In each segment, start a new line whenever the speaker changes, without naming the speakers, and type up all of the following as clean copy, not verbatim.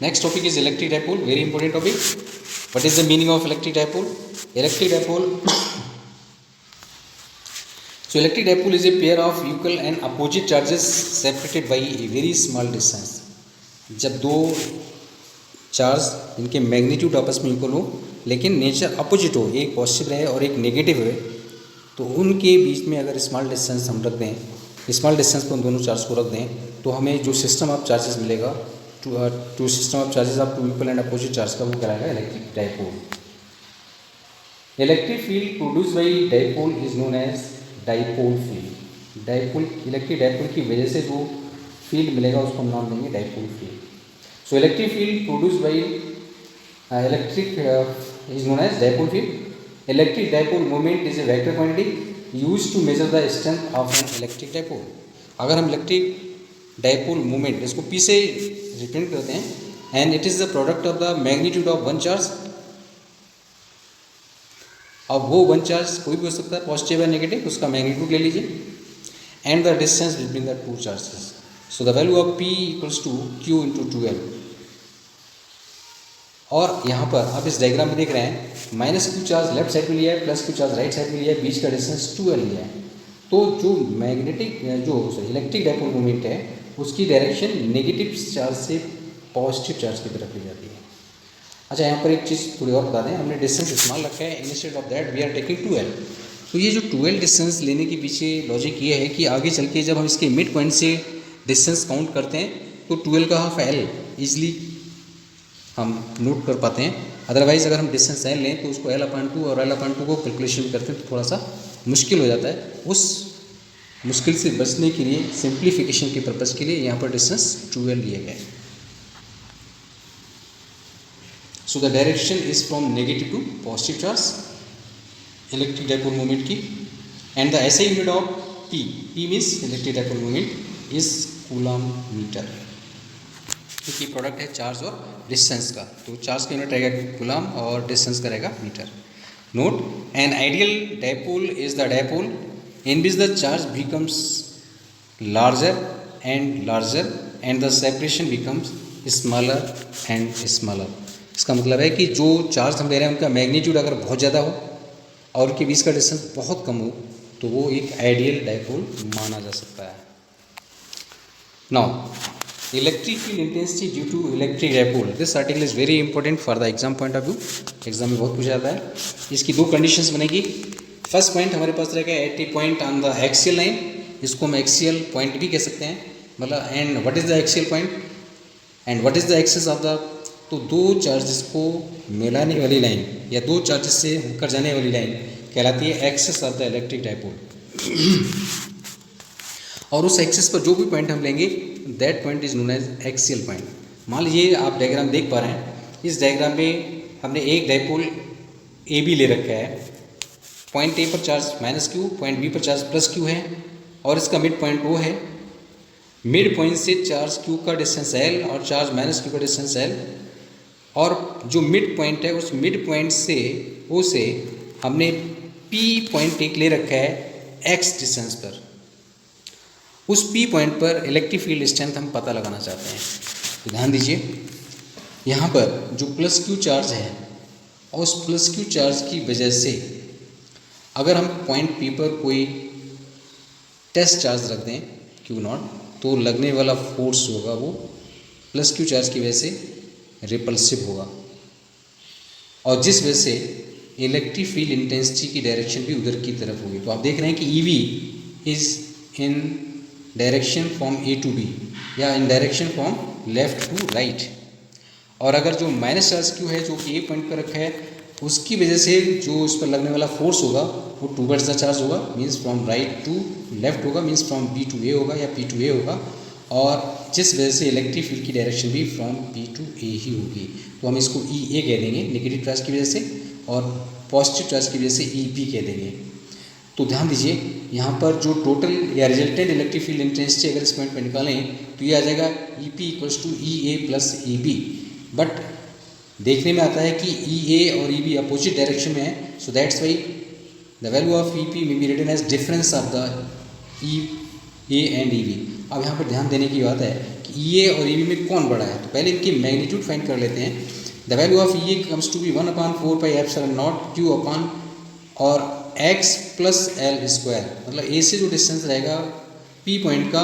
Next topic is electric dipole, very important topic. What is the meaning of electric dipole? Electric dipole so electric dipole is a pair of equal and opposite charges separated by a very small distance. जब दो charge इनके magnitude आपस में equal हो लेकिन nature opposite हो, एक positive रहे और एक नेगेटिव रहे, तो उनके बीच में अगर स्मॉल डिस्टेंस हम रख दें, स्मॉल डिस्टेंस पर उन दोनों चार्ज को रख दें, तो हमें जो सिस्टम ऑफ चार्जेस मिलेगा, two system of charges of two equal and opposite charge का वो कराएगा electric dipole. Electric field produce by dipole is known as dipole field. Dipole electric dipole की वजह से जो फील्ड मिलेगा उसको हम नाम देंगे dipole field. So electric field produce by electric is known as dipole field. Electric dipole moment is a vector quantity use to measure the strength of an electric dipole. अगर हम इलेक्ट्रिक डाइपोल मोमेंट इसको P से represent करते हैं and it is the product of the magnitude of one charge. अब वो one charge कोई भी हो सकता है, पॉजिटिव या नेगेटिव, उसका मैग्नीट्यूड ले लीजिए and the distance between the two charges. So the value of P equals to Q into 2L. और यहाँ पर आप इस डायग्राम में देख रहे हैं -Q चार्ज लेफ्ट साइड में लिया है, +Q चार्ज राइट साइड में लिया है, बीच का डिस्टेंस 2L लिया है. तो जो मैग्नेटिक जो इलेक्ट्रिक डाइपोल मोमेंट है उसकी डायरेक्शन नेगेटिव चार्ज से पॉजिटिव चार्ज की तरफ ले जाती है. अच्छा, यहाँ पर एक चीज़ थोड़ी और बता दें, हमने डिस्टेंस स्मॉल रखा है, instead of that we are taking 2L. तो ये जो 2L डिस्टेंस लेने के पीछे लॉजिक ये है कि आगे चल के जब हम इसके मिड पॉइंट से डिस्टेंस काउंट करते हैं तो 2L का हाफ L ईजिली हम नोट कर पाते हैं. अदरवाइज़ अगर हम डिस्टेंस L लें तो उसको L/2 और L/2 को कैलकुलेशन करते हैं तो थोड़ा सा मुश्किल हो जाता है. उस मुश्किल से बचने के लिए, सिंप्लीफिकेशन के पर्पज़ के लिए यहाँ पर डिस्टेंस 2L लिए गए. So the direction is from negative to positive charge electric dipole moment की, and the SI unit of P means electric dipole moment is coulomb meter. क्योंकि प्रोडक्ट है चार्ज और डिस्टेंस का, तो चार्ज का unit रहेगा कूलम और distance का रहेगा metre. Note, an ideal dipole is the dipole in which the charge becomes larger and the separation becomes smaller and smaller. इसका मतलब है कि जो चार्ज हम ले रहे हैं उनका मैग्नीट्यूड अगर बहुत ज़्यादा हो और उनके बीच का डिस्टेंस बहुत कम हो तो वो एक आइडियल डाइपोल माना जा सकता है. Now, electric field intensity due to electric dipole. This article is very important for the exam point of view. Exam में बहुत पूछा जाता है. इसकी दो कंडीशंस बनेगी. फर्स्ट पॉइंट हमारे पास रहेगा at a point on the axial line. इसको हम एक्सियल पॉइंट भी कह सकते हैं, मतलब. And what is the axial point and what is the axis of the. तो दो चार्जेस को मिलाने वाली लाइन या दो चार्जेस से होकर जाने वाली लाइन कहलाती है axis of the electric dipole. और उस एक्सिस पर जो भी पॉइंट हम लेंगे that point is known as axial point. मान लीजिए आप डायग्राम देख पा रहे हैं, इस डायग्राम में हमने एक डाइपोल ए बी ले रखा है. पॉइंट ए पर चार्ज -Q, पॉइंट बी पर चार्ज +Q है और इसका मिड पॉइंट O है. मिड पॉइंट से चार्ज Q का डिस्टेंस L और चार्ज -Q का डिस्टेंस L, और जो मिड पॉइंट है उस मिड पॉइंट से O से हमने P पॉइंट एक ले रखा है X डिस्टेंस पर. उस P पॉइंट पर इलेक्ट्रिक फील्ड स्ट्रेंथ हम पता लगाना चाहते हैं. तो ध्यान दीजिए, यहाँ पर जो +Q चार्ज है और उस +Q चार्ज की वजह से अगर हम पॉइंट P पर कोई टेस्ट चार्ज रख दें Q0, तो लगने वाला फोर्स होगा वो +Q चार्ज की वजह से रिपल्सिव होगा, और जिस वजह से इलेक्ट्रिक फील्ड इंटेंसिटी की डायरेक्शन भी उधर की तरफ होगी. तो आप देख रहे हैं कि EV is in direction from A to B या in direction from left to right. और अगर जो माइनस चार्ज Q है जो कि A पॉइंट पर रखा है, उसकी वजह से जो उस पर लगने वाला फोर्स होगा वो टूवर्ड्स द चार्ज होगा, means from right to left होगा, means from B to A होगा या P टू A होगा. और जिस वजह से इलेक्ट्रिक फील्ड की डायरेक्शन भी फ्रॉम P टू A ही होगी. तो हम इसको EA कह देंगे नेगेटिव चार्ज की वजह से, और पॉजिटिव चार्ज की वजह से EP कह देंगे. तो ध्यान दीजिए, यहाँ पर जो टोटल या रिजल्टेंट इलेक्ट्रिक फील्ड इंटेंसिटी अगर इस पॉइंट पर निकालें तो ये आ जाएगा EP equals to EA plus EB. But देखने में आता है कि EA और EB अपोजिट डायरेक्शन में है, so that's why the value of EP may be written as difference of the EA and EB. अब यहाँ पर ध्यान देने की बात है कि ई ए और ई बी में कौन बड़ा है, तो पहले इनकी मैग्नीट्यूड फाइंड कर लेते हैं। The value of E A comes to be 1/4πε0 q upon और x प्लस एल स्क्वायर, मतलब ए से जो डिस्टेंस रहेगा p पॉइंट का,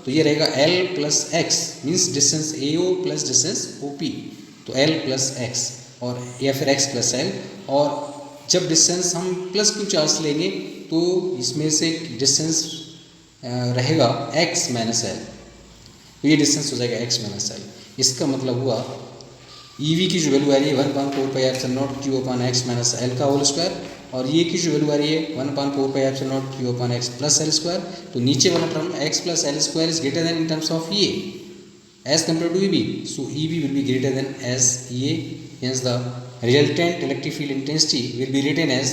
तो ये रहेगा l plus X, means distance A O plus distance O P, तो l प्लस एक्स और या फिर x प्लस एल। और जब डिस्टेंस हम प्लस क्यू चार्ज लेंगे तो इसमें से डिस्टेंस रहेगा x माइनस एल, तो ये डिस्टेंस हो जाएगा x माइनस एल। इसका मतलब हुआ ई वी की जो वैल्यू आ रही है 1/4πε0 q upon x minus L का होल स्क्वायर, और ये की जो वैल्यू आ रही है 1/4πε0 q upon x plus L square. तो नीचे वाला term x plus L square is greater than in terms of E A as compare to E B, so E B will be greater than as E A, hence the resultant electric field intensity will be written as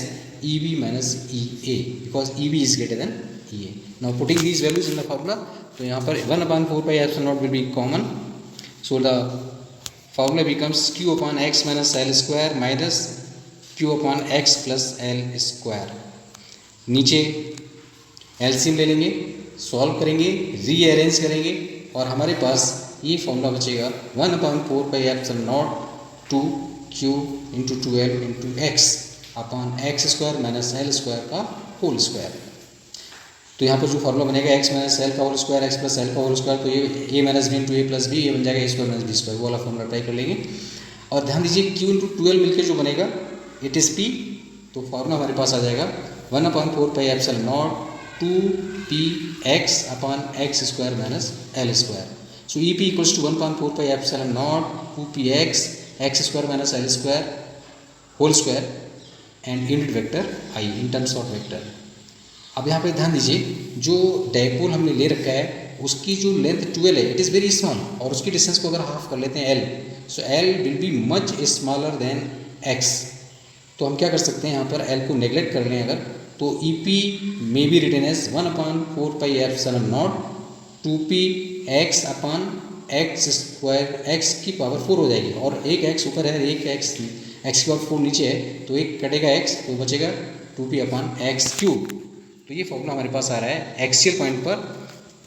EB minus EA because EB is greater than EA. Now putting these values in the formula, तो यहाँ पर 1/4πε0 will be common, so the formula becomes q upon x minus l square minus q upon x plus l square। नीचे LCM ले लेंगे, solve करेंगे, rearrange करेंगे और हमारे पास ये फॉर्मूला बचेगा 1/4πε0 two q into 2l into X upon X square minus L square का होल स्क्वायर। तो यहाँ पर जो फॉर्मूला बनेगा x माइनस एल का whole square X plus L का होल स्क्वायर, तो ये a minus B into A plus B, ये बन जाएगा a square minus B square, वो वाला फॉर्मूला ट्राई कर लेंगे। और ध्यान दीजिए q इंटू 2l मिलकर जो बनेगा इट इज़ p, तो फॉर्मूला हमारे पास आ जाएगा 1/4πε0 two P X upon X square minus L square. So E P equals to 1/4πε0 two P X square minus L square whole square and unit vector I in terms of vector. अब यहाँ पे ध्यान दीजिए जो dipole हमने ले रखा है उसकी जो लेंथ 12 है, इट इज़ वेरी स्मॉल, और उसकी डिस्टेंस को अगर हाफ कर लेते हैं l, so l will be much smaller than x। तो हम क्या कर सकते हैं यहाँ पर l को नेगलेक्ट कर लें अगर, तो E P may be written as 1/4πε0 two P X upon X square, X की पावर 4 हो जाएगी, और एक x ऊपर है एक x की पावर 4 नीचे है, तो एक कटेगा x तो बचेगा 2p अपॉन एक्स क्यूब। तो ये फॉर्मूला हमारे पास आ रहा है एक्सियल पॉइंट पर।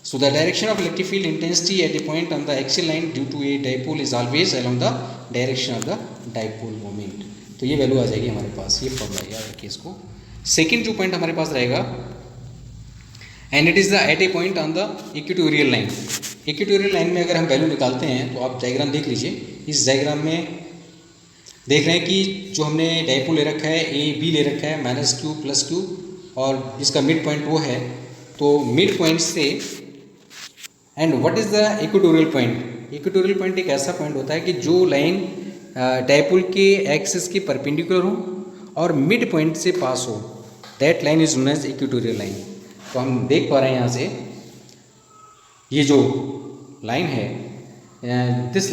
So the direction of electric field intensity at a point on the axial line due to a dipole is always along the direction of the dipole moment. तो ये value आ जाएगी हमारे पास, ये फॉर्मूला याद रखिए इसको। सेकेंड जो पॉइंट हमारे पास रहेगा and it is the at a point on the equatorial line. Equatorial line में अगर हम वैल्यू निकालते हैं तो आप डायग्राम देख लीजिए, इस डायग्राम में देख रहे हैं कि जो हमने डाइपोल ले रखा है ए बी ले रखा है माइनस क्यू प्लस क्यू, और इसका मिड पॉइंट वो है, तो मिड पॉइंट से and what is the equatorial point. Equatorial point एक ऐसा पॉइंट होता है कि जो लाइन डाइपोल के एक्सिस के परपेंडिकुलर हो और मिड पॉइंट से पास हो, that line is known as equatorial line. तो हम देख पा रहे हैं यहाँ से ये जो लाइन है this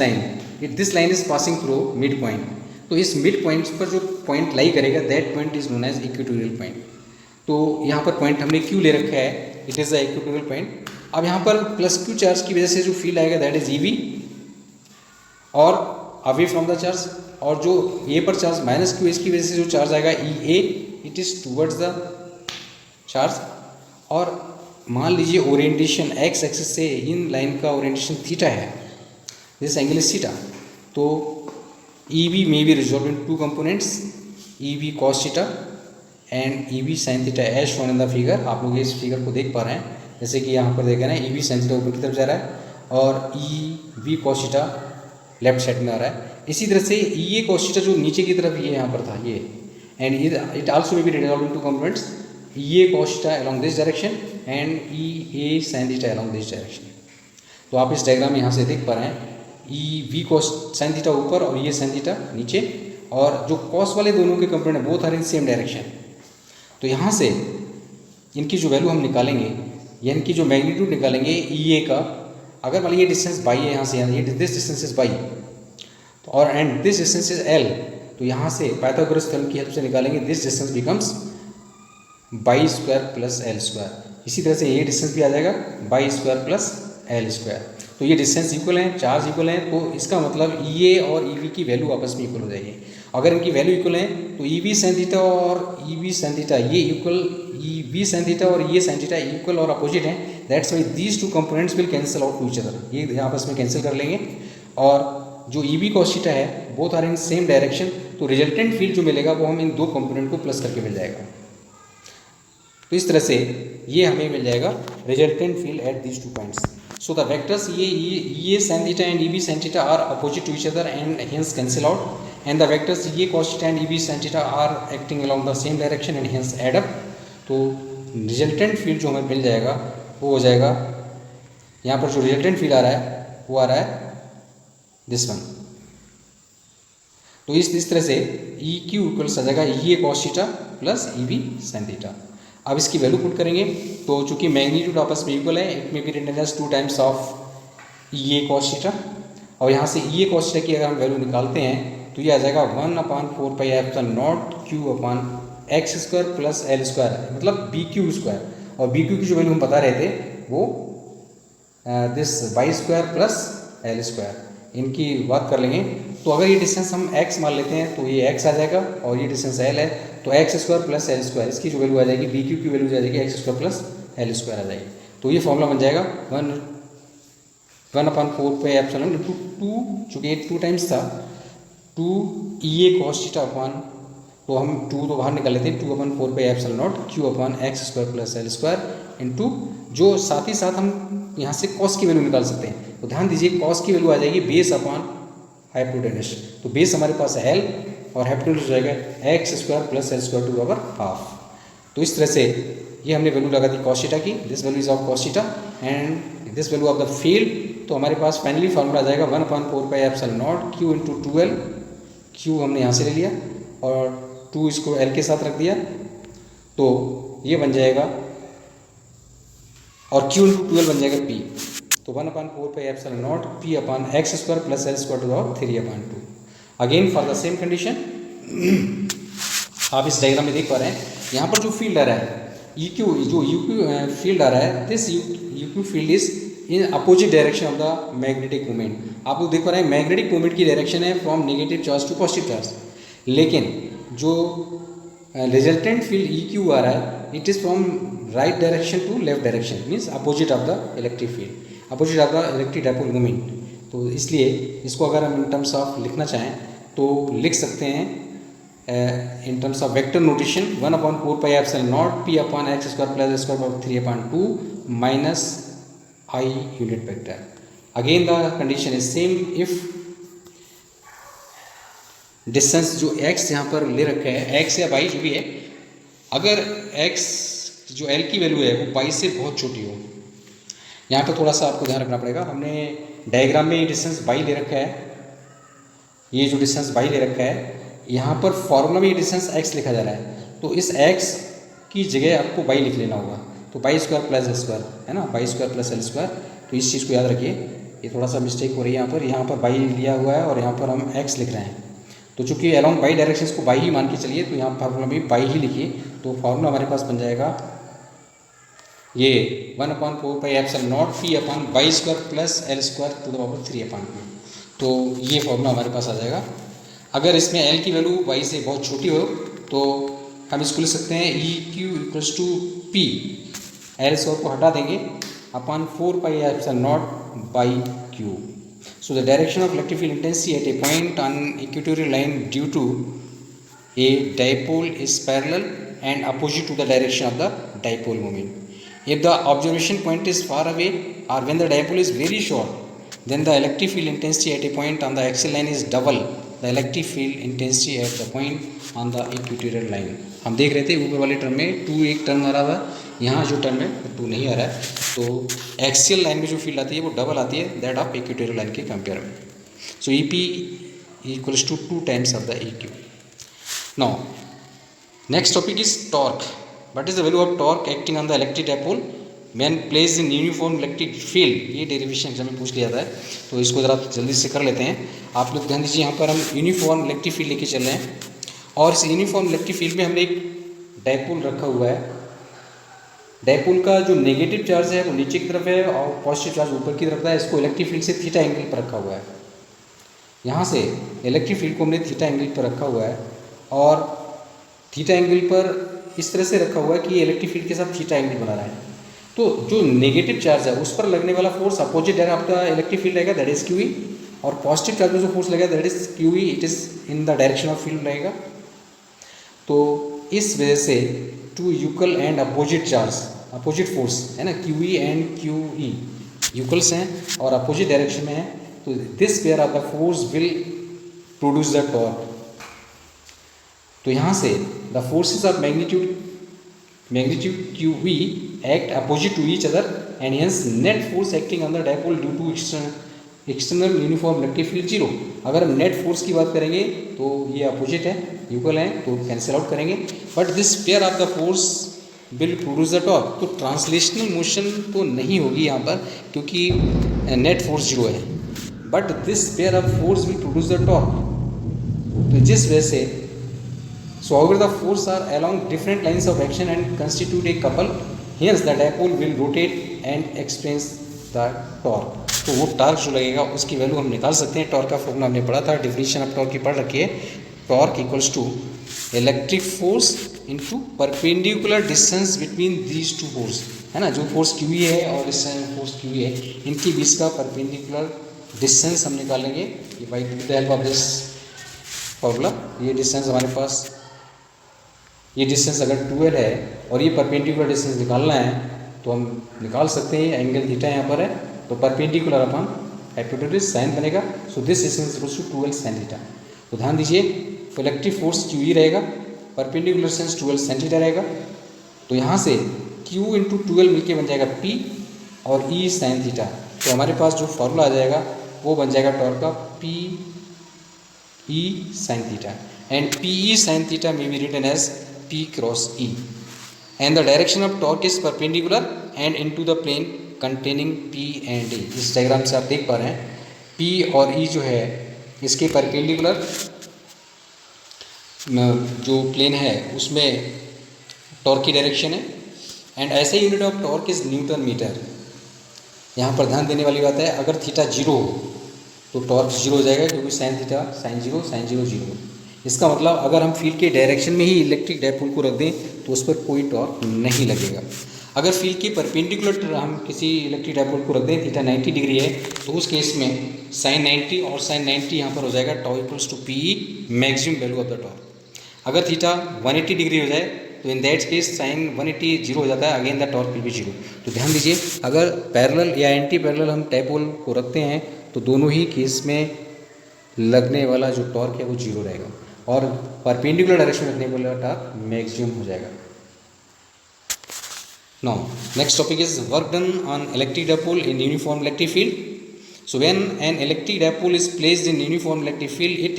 line is passing through mid point, तो इस मिड पॉइंट पर जो पॉइंट लाई करेगा that point is known as equatorial point. तो यहाँ पर पॉइंट हमने क्यू ले रखा है, it is the equatorial point. अब यहाँ पर प्लस क्यू चार्ज की वजह से जो फील्ड आएगा दैट इज ई वी और अवे फ्रॉम द चार्ज, और जो ए पर चार्ज माइनस क्यू इसकी वजह से जो चार्ज आएगा E A, it is towards the charge. और मान लीजिए ओरिएंटेशन एक्स एक्सिस से इन लाइन का ओरिएंटेशन थीटा है, दिस एंगल इज थीटा, तो E B may be resolve in two components, E B cos theta and E B sine theta as shown in the figure. आप लोग इस figure को देख पा रहे हैं, जैसे कि यहाँ पर देखा ना ई बी साइन थीटा ऊपर की तरफ जा रहा है और E B cos theta left side में आ रहा है। इसी तरह से ई ए कॉस थीटा जो नीचे की तरफ ये यहाँ पर था ये, and it also may be resolve in two components, E A cos theta along this direction and E A sine theta along this direction। तो आप इस डायग्राम में यहाँ से देख पा रहे हैं E V cos sine theta ऊपर और ये साइन थीटा नीचे, और जो कॉस वाले दोनों के component both are in same direction. तो यहाँ से इनकी जो वैल्यू हम निकालेंगे या इनकी जो मैग्नीट्यूड निकालेंगे ई ए का, अगर मान लीजिए डिस्टेंस बाई है यहाँ से, ये दिस डिस्टेंस इज बाई, तो और and this distance is L, तो यहाँ से पाइथागोरस थ्योरम की हेल्प से निकालेंगे this distance becomes by square plus L square. इसी तरह से ये डिस्टेंस भी आ जाएगा by square plus L square. तो ये डिस्टेंस इक्वल हैं, चार्ज इक्वल हैं, तो इसका मतलब ई ए और ई वी की वैल्यू आपस में इक्वल हो जाएगी। अगर इनकी वैल्यू इक्वल है तो ई वी साइन थीटा और ई वी साइन थीटा ये equal, E V sine theta और ये साइन थीटा इक्वल और अपोजिट हैं, that's why these two components will cancel out to each other, ये आपस में कैंसिल कर लेंगे। और जो ई बी कॉस थीटा है both are in same direction, तो रिजल्टेंट फील्ड जो मिलेगा वो हम इन दो कंपोनेंट को प्लस करके मिल जाएगा। तो इस तरह से ये हमें मिल जाएगा resultant field at these two points. So the vectors ये sin theta and EB sin theta are opposite to each other and hence cancel out, and the vectors ये cos theta and EB sin theta are acting along the same direction and hence add up। तो resultant field जो हमें मिल जाएगा वो हो जाएगा, यहाँ पर जो रिजल्टेंट फील्ड आ रहा है वो आ रहा है दिस वन। तो इस तरह से ई क्यू इक्वल्स आ जाएगा ये cos theta plus EB sin theta. अब इसकी वैल्यू पुट करेंगे तो चूंकि मैग्नीट्यूड आपस में इक्वल है, it may be written as 2 times of ये cos थीटा, और यहाँ से ये cos थीटा की अगर हम वैल्यू निकालते हैं तो ये आ जाएगा 1/4 pi epsilon naught Q upon X square plus L square, मतलब बी क्यू स्क्वायर, और बी क्यू की जो वैल्यू हम बता रहे थे वो this Y square plus L square, इनकी बात कर लेंगे। तो अगर ये डिस्टेंस हम x मान लेते हैं तो ये x आ जाएगा, और ये डिस्टेंस l है तो X square plus L square, इसकी जो वैल्यू आ जाएगी बी क्यू की वैल्यू आ जाएगी X square plus L square आ जाएगी। तो ये फॉर्मूला बन जाएगा 1/4 पाई एप्सिलॉन इंटू 2, चूँकि 2 टाइम्स था 2 EA cos थीटा अपॉन, तो हम 2 तो बाहर निकाल लेते हैं, 2/4 पाई epsilon naught Q upon X square plus L square into, जो साथ ही साथ हम यहाँ से कॉस की वैल्यू निकाल सकते हैं। तो ध्यान दीजिए कॉस की वैल्यू आ जाएगी बेस अपॉन हाइपोटेनस, तो बेस हमारे पास है एल और हाइपोटेनस हो जाएगा X square plus L square to the power half. तो इस तरह से ये हमने वैल्यू लगा दी cos थीटा की, this value is of cos theta and this value of the field. तो हमारे पास फाइनली फार्मूला आ जाएगा 1/4 pi epsilon naught Q into 2L, क्यू हमने यहाँ से ले लिया और 2 इसको L के साथ रख दिया, तो ये बन जाएगा, और Q इंटू 2L बन जाएगा P। तो 1/4 pi epsilon naught P upon X square plus L square to the power 3/2। Again for the same condition आप इस डायग्राम में देख पा रहे हैं, यहाँ पर जो फील्ड आ रहा है EQ, जो UQ फील्ड आ रहा है, this UQ field is in opposite direction of the magnetic moment. आप लोग देख पा रहे हैं मैग्नेटिक मोमेंट की डायरेक्शन है from negative charge to positive charge, लेकिन जो रिजल्टेंट फील्ड EQ आ रहा है it is from right direction to left direction, means opposite of the electric field, opposite of the electric dipole moment. तो इसलिए इसको अगर हम इन टर्म्स ऑफ लिखना चाहें तो लिख सकते हैं in terms of vector notation 1/4 pi epsilon naught P upon x square plus s square power 3/2 minus I unit vector. Again the condition is same if distance जो x यहाँ पर ले रखा है x या y जो भी है, अगर x जो l की वैल्यू है वो y से बहुत छोटी हो। यहाँ पर थोड़ा सा आपको ध्यान रखना पड़ेगा, हमने डायग्राम में ये डिस्टेंस y ले रखा है, ये जो डिस्टेंस y ले रखा है, यहाँ पर फॉर्मूला में ये डिस्टेंस x लिखा जा रहा है, तो इस x की जगह आपको y लिख लेना होगा। तो y square plus L square है ना, y square plus L square. तो इस चीज़ को याद रखिए, ये थोड़ा सा मिस्टेक हो रही है यहाँ पर y लिया हुआ है और यहाँ पर हम x लिख रहे हैं। तो चूँकि अलोंग y डायरेक्शन को y ही मान के चलिए, तो यहाँ फार्मूला में y ही लिखिए, तो फार्मूला हमारे पास बन जाएगा ये 1/4 pi epsilon naught P upon y square plus L square to the power 3/2। तो ये फॉर्मूला हमारे पास आ जाएगा। अगर इसमें L की वैल्यू y से बहुत छोटी हो तो हम इसको लिख सकते हैं EQ equals to P, L square को हटा देंगे upon 4 pi epsilon naught by Q। So the direction of electric field intensity at a point on equatorial line due to a dipole is parallel and opposite to the direction of the dipole moment. If the observation point is far away or when the dipole is very short, then the electric field intensity at a point on the axial line is double the electric field intensity at the point on the equatorial line। हम देख रहे थे ऊपर वाले term में 2 एक term आ रहा था, यहाँ जो टर्म है वो 2 नहीं आ रहा है, तो एक्सियल लाइन में जो फील्ड आती है वो डबल आती है दैट ऑफ इक्वेटोरियल लाइन के कंपेयर में। So EP equals to 2 times of the EQ। Now next topic is torque. What is the value of torque acting on the electric dipole when placed in uniform electric field? ये derivation exam में पूछ लिया था, तो इसको ज़रा जल्दी से कर लेते हैं। आप लोग ध्यान दीजिए, यहाँ पर हम यूनिफॉर्म इलेक्ट्रिक फील्ड लेके चल रहे हैं और इस यूनिफॉर्म इलेक्ट्रिक फील्ड में हमने एक डाइपोल रखा हुआ है। डाइपोल का जो नेगेटिव चार्ज है वो नीचे की तरफ है और पॉजिटिव चार्ज ऊपर की तरफ है। इसको इलेक्ट्रिक फील्ड से थीटा एंगल पर रखा हुआ है। यहाँ से इलेक्ट्रिक फील्ड को हमने थीटा एंगल पर रखा हुआ है और थीटा एंगल पर इस तरह से रखा हुआ है कि ये इलेक्ट्रिक फील्ड के साथ थीटा एंगल बना रहा है। तो जो नेगेटिव चार्ज है उस पर लगने वाला force opposite direction of the electric field रहेगा, दैट इज QE, और पॉजिटिव चार्ज में जो फोर्स लगेगा that is QE, it is in the direction of field रहेगा। तो इस वजह से two equal and opposite charge, opposite force है ना, QE एंड QE इक्वल्स हैं और अपोजिट डायरेक्शन में है, तो this pair of the force will produce the torque. तो यहाँ से the forces of magnitude QE act opposite to each other and hence net force acting on the dipole due to external uniform electric field 0। अगर हम net force की बात करेंगे तो ये अपोजिट है, इक्वल है, तो कैंसिल आउट करेंगे, but this pair of the force will produce the torque. तो ट्रांसलेशनल मोशन तो नहीं होगी यहाँ पर क्योंकि नेट फोर्स 0 है, but this pair of force will produce the torque. तो जिस वजह से so however the force are along different lines of action and constitute a couple, hence the dipole will rotate and experience the torque। तो वो torque जो लगेगा उसकी value हम निकाल सकते हैं। टॉर्क का फॉर्मूला हमने पढ़ा था, डिफिनीशन ऑफ टॉर्क की पढ़ रखी है। Torque equals to electric force into perpendicular distance between these two force, है ना, जो फोर्स QE है और इस फोर्स QE है, इनके बीच का परपेंडिकुलर डिस्टेंस हम निकालेंगे ये by with the help of this formula. ये डिस्टेंस हमारे पास, ये डिस्टेंस अगर 12 है और ये परपेंडिकुलर डिस्टेंस निकालना है तो हम निकाल सकते हैं। एंगल थीटा यहाँ पर है तो परपेंडिकुलर अपन हाइपोटेन्यूज साइन बनेगा, so this distance equals to 12 sine theta. तो ध्यान दीजिए इलेक्ट्रिक फोर्स QE रहेगा, परपेंडिकुलर डिस्टेंस 12 साइन थीटा रहेगा। तो यहाँ से Q इंटू 12 मिलके बन जाएगा P और E साइन थीटा। तो हमारे पास जो फॉर्मूला आ जाएगा वो बन जाएगा टॉर्क का PE sine theta, and PE sine theta may be written as P cross E, and the direction of torque is perpendicular and into the plane containing P and E। इस diagram से आप देख पा रहे हैं P और E जो है इसके परपेंडिकुलर जो प्लेन है उसमें टॉर्क की डायरेक्शन है, एंड ऐसे unit of torque is newton metre. यहाँ पर ध्यान देने वाली बात है, अगर थीटा 0 हो तो टॉर्क 0 हो जाएगा क्योंकि साइन थीटा साइन 0 0। इसका मतलब अगर हम फील्ड के डायरेक्शन में ही इलेक्ट्रिक डायपोल को रख दें तो उस पर कोई टॉर्क नहीं लगेगा। अगर फील्ड के परपेंडिकुलर हम किसी इलेक्ट्रिक डायपोल को रख दें, थीटा 90 डिग्री है, तो उस केस में साइन 90 और साइन 90 यहाँ पर हो जाएगा tau equals to PE maximum value of the torque. अगर थीटा 180 डिग्री हो जाए तो इन दैट केस साइन 180 0 हो जाता है, again the torque will be 0। तो ध्यान दीजिए अगर पैरेलल या एंटी पैरेलल हम डायपोल को रखते हैं तो दोनों ही केस में लगने वाला जो टॉर्क है वो 0 रहेगा और परपेंडिकुलर डायरेक्शन में रखने वाला टॉर्क मैक्सिमम हो जाएगा। Now next topic is work done on electric dipole in uniform electric field. So when an electric dipole is placed in uniform electric field it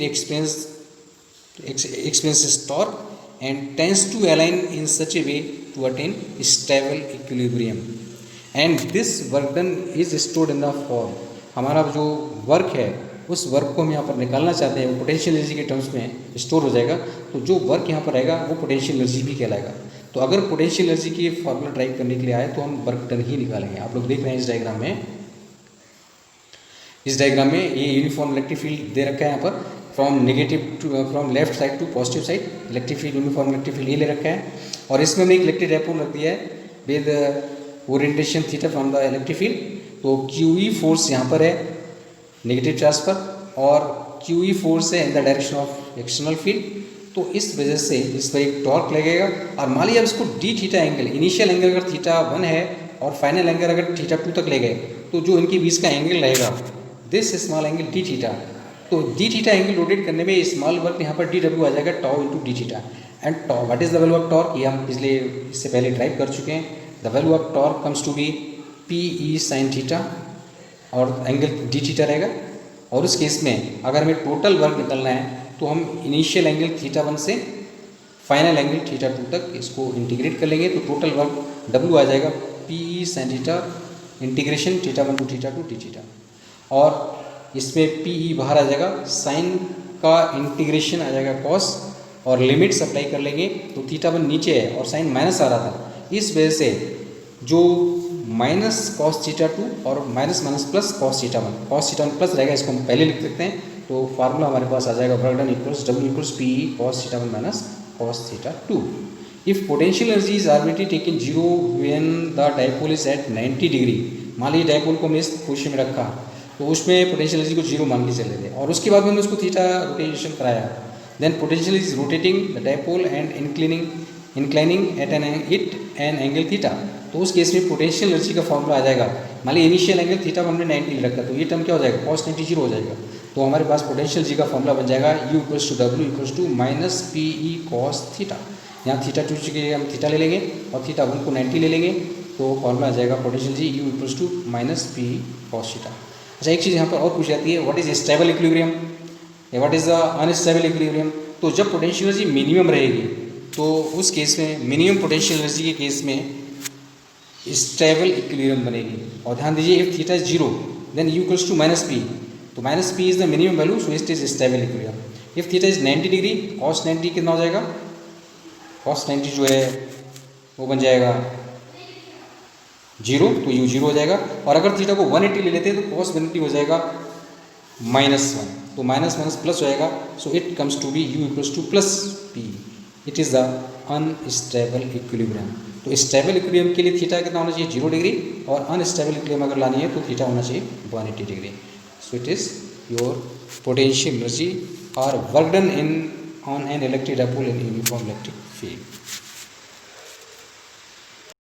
experiences torque and tends to align in such a way to attain stable equilibrium, and this work done is stored in the form। हमारा जो work है उस work को हम यहाँ पर निकालना चाहते हैं, वो पोटेंशियल एनर्जी के टर्म्स में स्टोर हो जाएगा। तो जो वर्क यहाँ पर रहेगा वो पोटेंशियल एनर्जी भी कहलाएगा। तो अगर पोटेंशियल एनर्जी की फॉर्मूला ड्राइव करने के लिए आए तो हम वर्क डन ही निकालेंगे। आप लोग देख रहे हैं इस डायग्राम में, ये यूनिफॉर्म इलेक्ट्रिक फील्ड दे रखा है यहाँ पर, from left side to positive side electric field, uniform electric field ये ले रखा है, और इसमें हमने एक इलेक्ट्रिक डायपोल रख दिया है with orientation theta from the electric field. तो QE फोर्स यहाँ पर है नेगेटिव चार्ज पर और QE फोर्स है इन the direction of external field. तो इस वजह से इस पर एक टॉर्क लगेगा, और मान लीजिए अब इसको d theta angle, initial angle अगर थीटा 1 है और फाइनल एंगल अगर थीटा 2 तक ले गए तो जो इनके बीच का एंगल रहेगा this small angle d theta. तो d थीटा एंगल रोटेट करने में स्मॉल वर्क यहाँ पर dw आ जाएगा tau into d theta, and tau what is the value of torque, ये हम पिछले इससे पहले ड्राइव कर चुके हैं। The value of torque comes to be PE sine theta और एंगल d थीटा रहेगा। और उस केस में अगर हमें टोटल वर्क निकलना है तो हम इनिशियल एंगल थीटा 1 से फाइनल एंगल थीटा 2 तक इसको इंटीग्रेट कर लेंगे, तो टोटल वर्क W आ जाएगा PE sine theta integration theta 1 to theta 2 d theta, और इसमें PE बाहर आ जाएगा, साइन का इंटीग्रेशन आ जाएगा कॉस, और लिमिट्स अप्लाई कर लेंगे तो थीटा 1 नीचे है और साइन माइनस आ रहा था, इस वजह से जो माइनस कॉस थीटा 2 और minus minus plus cos theta 1 plus रहेगा, इसको हम पहले लिख सकते हैं। तो फार्मूला हमारे पास आ जाएगा work done equals W equals PE cos theta 1 minus cos theta 2। If potential energy is arbitrarily taken zero when the dipole is at 90 degree, मान लीजिए डायपोल को हमने इस पोजीशन में रखा तो उसमें पोटेंशियल एनर्जी को जीरो मान के चले थे और उसके बाद मैंने उसको थीटा रोटेशन कराया, then potential is rotating the dipole and inclining at an angle theta. तो उस केस में पोटेंशियल एनर्जी का फॉर्मूला आ जाएगा, मान लीजिए इनिशियल एंगल थीटा हमने 90 रखा तो ये टर्म क्या हो जाएगा, cos 90 जीरो हो जाएगा। तो हमारे पास पोटेंशियल जी का फॉर्मूला बन जाएगा U equals to W equals to minus P E cos theta. यहाँ थीटा 2 की जगह हम थीटा ले लेंगे और थीटा 1 को 90 ले लेंगे, तो फॉर्मूला आ जाएगा पोटेंशियल जी U equals to minus P E cos theta. अच्छा, एक चीज़ यहाँ पर और पूछ जाती है, what is stable equilibrium, what is the unstable equilibrium. तो जब पोटेंशियल एनर्जी मिनिमम रहेगी तो उस केस में, मिनिमम पोटेंशियल एनर्जी के केस में स्टेबल इक्विलिब्रियम बनेगी। और ध्यान दीजिए, if theta is zero then U equals to minus P, तो minus P is the minimum value, so it is stable equilibrium. If theta is 90 degree, cos 90 कितना हो जाएगा, cos 90 जो है वो बन जाएगा जीरो, तो U जीरो हो जाएगा। और अगर थीटा को 180 ले लेते हैं तो cos 180 हो जाएगा -1, तो माइनस माइनस प्लस हो जाएगा, so it comes to be U equals to plus P. It is the unstable equilibrium. तो स्टेबल इक्विलिब्रियम के लिए थीटा कितना होना चाहिए, 0 डिग्री, और अनस्टेबल इक्विलिब्रियम अगर लानी है तो थीटा होना चाहिए 180 degree. So it is your potential energy or work done on an electric dipole in uniform electric field.